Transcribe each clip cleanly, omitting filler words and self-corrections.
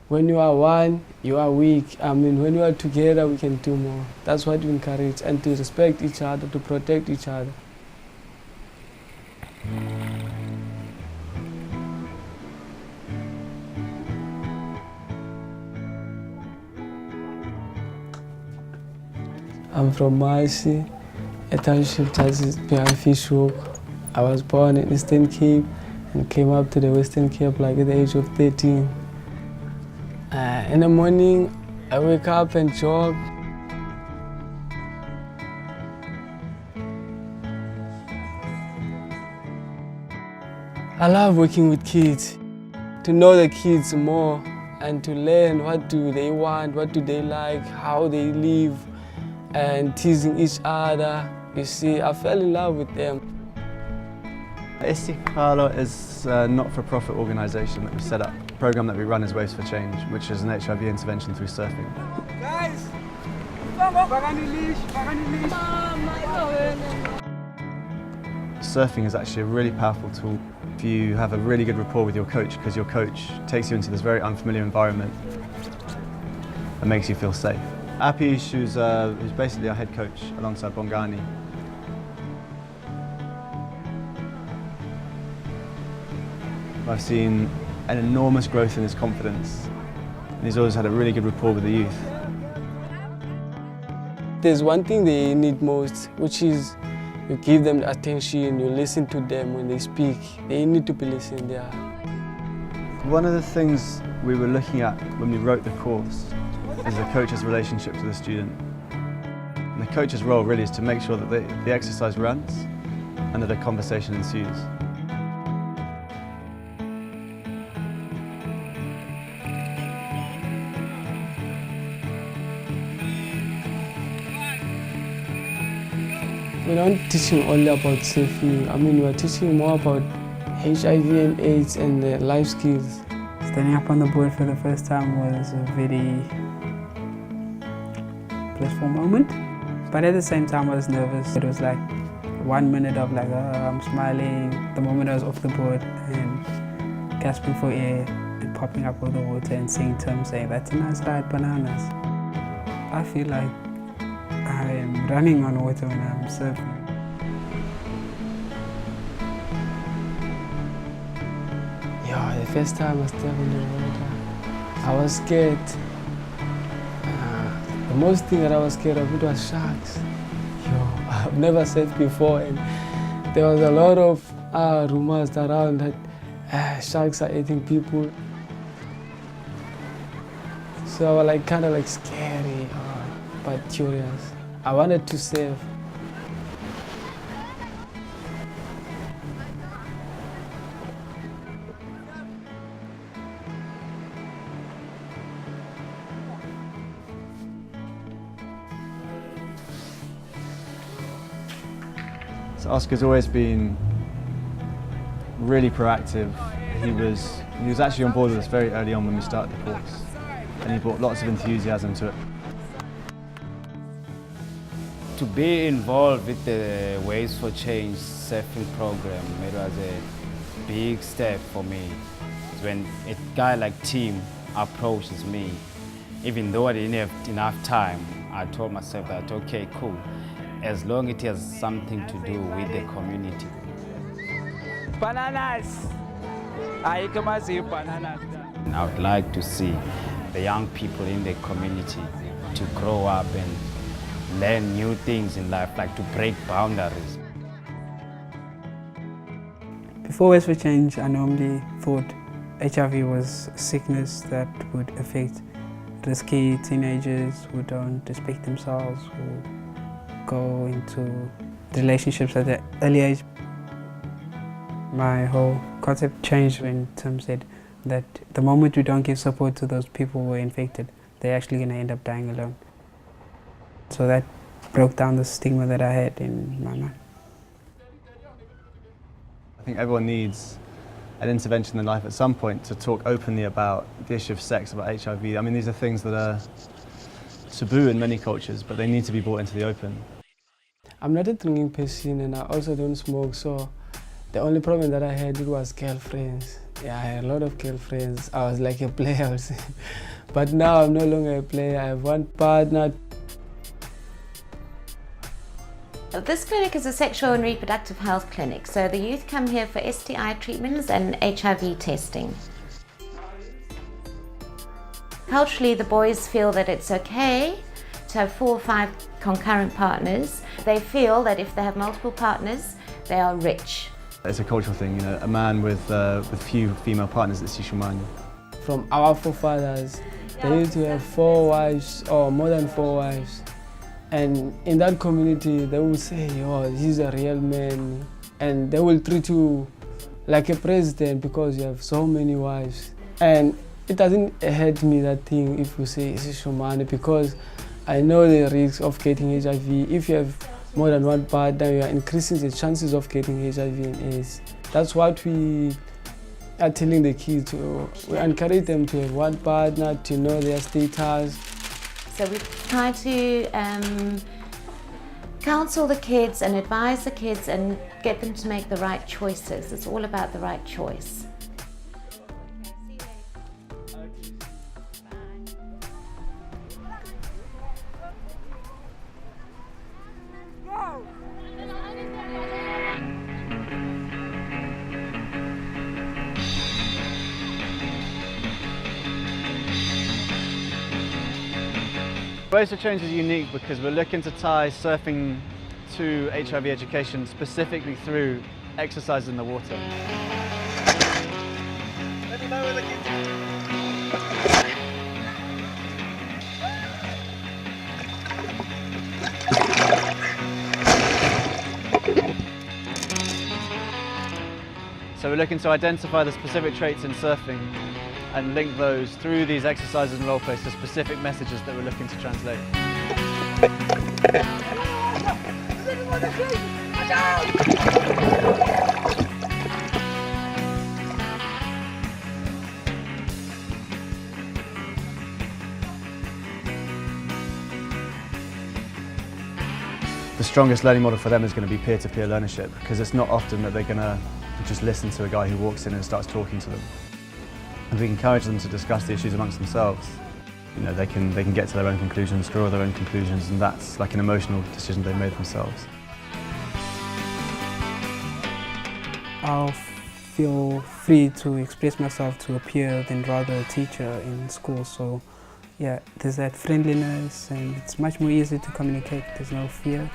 when you are one, you are weak. I mean, when you are together, we can do more. That's what we encourage, and to respect each other, to protect each other. I'm from Mashi, a township just behind Fishhook. I was born in Eastern Cape and came up to the Western Cape like at the age of 13. In the morning, I wake up and jog. I love working with kids, to know the kids more and to learn what do they want, what do they like, how they live, and teasing each other. You see, I fell in love with them. Istiqlal is a not-for-profit organisation that we set up. The programme that we run is Waves for Change, which is an HIV intervention through surfing. Guys! Surfing is actually a really powerful tool if you have a really good rapport with your coach, because your coach takes you into this very unfamiliar environment and makes you feel safe. Apish, who's basically our head coach alongside Bongani. I've seen an enormous growth in his confidence, and he's always had a really good rapport with the youth. There's one thing they need most, which is you give them the attention, you listen to them when they speak. They need to be listened there. One of the things we were looking at when we wrote the course is the coach's relationship to the student. And the coach's role really is to make sure that the exercise runs and that a conversation ensues. We're not teaching only about surfing. I mean, we're teaching more about HIV and AIDS and life skills. Standing up on the board for the first time was a very blissful moment. But at the same time, I was nervous. It was like 1 minute of like, I'm smiling. The moment I was off the board and gasping for air and popping up with the water and seeing Tim saying, "That's a nice ride, bananas." I feel like I am running on water when I'm surfing. Yeah, the first time I stepped in the water, I was scared. The most thing that I was scared of, it was sharks. I've never surfed before, and there was a lot of rumors around that sharks are eating people. So I was like kind of like scary, but curious. I wanted to surf. So Oscar's always been really proactive. He was actually on board with us very early on when we started the course, and he brought lots of enthusiasm to it. To be involved with the Waves for Change surfing program, it was a big step for me. When a guy like Tim approaches me, even though I didn't have enough time, I told myself that, okay, cool, as long as it has something to do with the community. Bananas! I come and see bananas. I would like to see the young people in the community to grow up and learn new things in life, like to break boundaries. Before Waves for Change, I normally thought HIV was a sickness that would affect risky teenagers who don't respect themselves, who go into relationships at an early age. My whole concept changed when Tim said that the moment we don't give support to those people who are infected, they're actually going to end up dying alone. So that broke down the stigma that I had in my mind. I think everyone needs an intervention in life at some point to talk openly about the issue of sex, about HIV. I mean, these are things that are taboo in many cultures, but they need to be brought into the open. I'm not a drinking person, and I also don't smoke, so the only problem that I had was girlfriends. Yeah, I had a lot of girlfriends. I was like a player, I would say. But now I'm no longer a player. I have one partner. This clinic is a sexual and reproductive health clinic, so the youth come here for STI treatments and HIV testing. Culturally, the boys feel that it's okay to have 4 or 5 concurrent partners. They feel that if they have multiple partners, they are rich. It's a cultural thing, you know, a man with few female partners at Sishumani. From our forefathers, they used to have 4 wives or more than 4 wives. And in that community, they will say, oh, he's a real man. And they will treat you like a president because you have so many wives. And it doesn't hurt me, that thing, if you say Sishumani, because I know the risk of getting HIV. If you have more than one partner, you are increasing the chances of getting HIV and AIDS. That's what we are telling the kids. We encourage them to have one partner, to know their status. So we try to counsel the kids and advise the kids and get them to make the right choices. It's all about the right choice. Waves for Change is unique because we're looking to tie surfing to HIV education specifically through exercise in the water. So we're looking to identify the specific traits in surfing and link those through these exercises and role plays to specific messages that we're looking to translate. The strongest learning model for them is going to be peer-to-peer learnership, because it's not often that they're going to just listen to a guy who walks in and starts talking to them. If we encourage them to discuss the issues amongst themselves, you know, they can get to their own conclusions, draw their own conclusions, and that's like an emotional decision they've made themselves. I'll feel free to express myself to a peer than rather a teacher in school. So yeah, there's that friendliness and it's much more easy to communicate. There's no fear.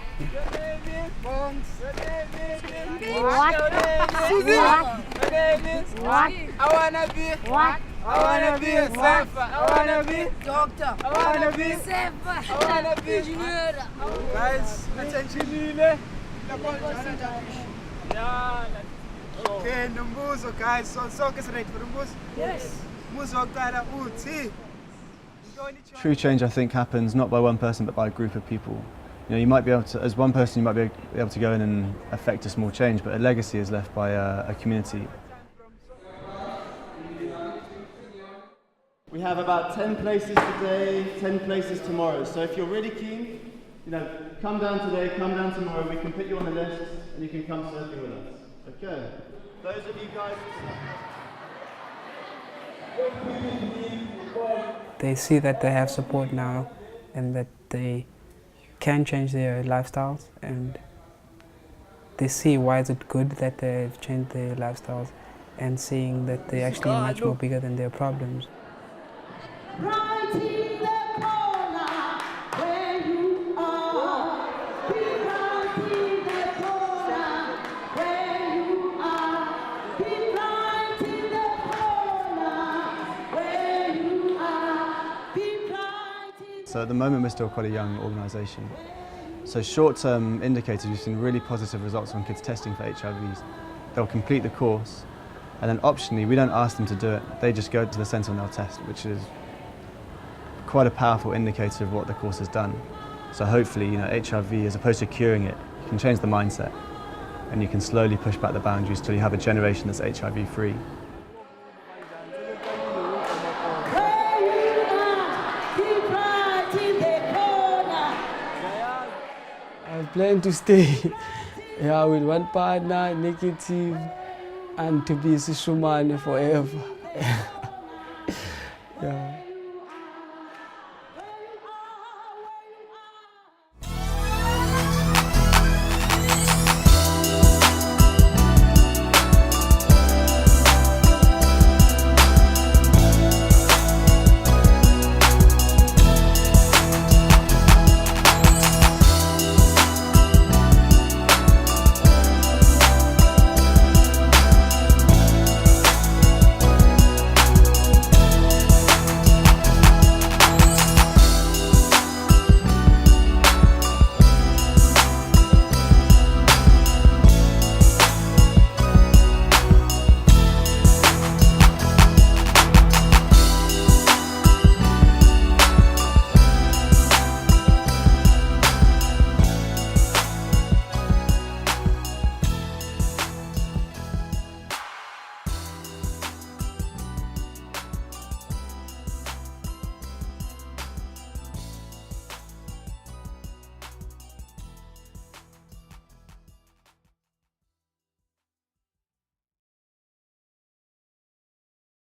What? I wanna be a surfer. I wanna be doctor. I wanna be surfer. I wanna be engineer. Guys, attention. Okay, Numbuzo, guys. So is ready for Numbuzo? Yes. True change, I think, happens not by one person but by a group of people. You know, you might be able to, as one person, you might be able to go in and affect a small change, but a legacy is left by a community. We have about 10 places today, 10 places tomorrow. So if you're really keen, you know, come down today, come down tomorrow. We can put you on the list and you can come surfing with us. Okay. Those of you guys. They see that they have support now and that they can change their lifestyles, and they see why is it good that they've changed their lifestyles, and seeing that they're actually much more bigger than their problems. Right in the corner where you are. Be right in the corner where you are. Be right in the corner where you are. Be right in. So at the moment we're still quite a young organisation. So short-term indicators, we've seen really positive results on kids testing for HIVs. They'll complete the course, and then optionally we don't ask them to do it. They just go to the centre and they'll test, which is quite a powerful indicator of what the course has done. So hopefully, you know, HIV, as opposed to curing it, you can change the mindset and you can slowly push back the boundaries till you have a generation that's HIV free. I plan to stay with one partner, negative, and to be Sishumane forever. Yeah.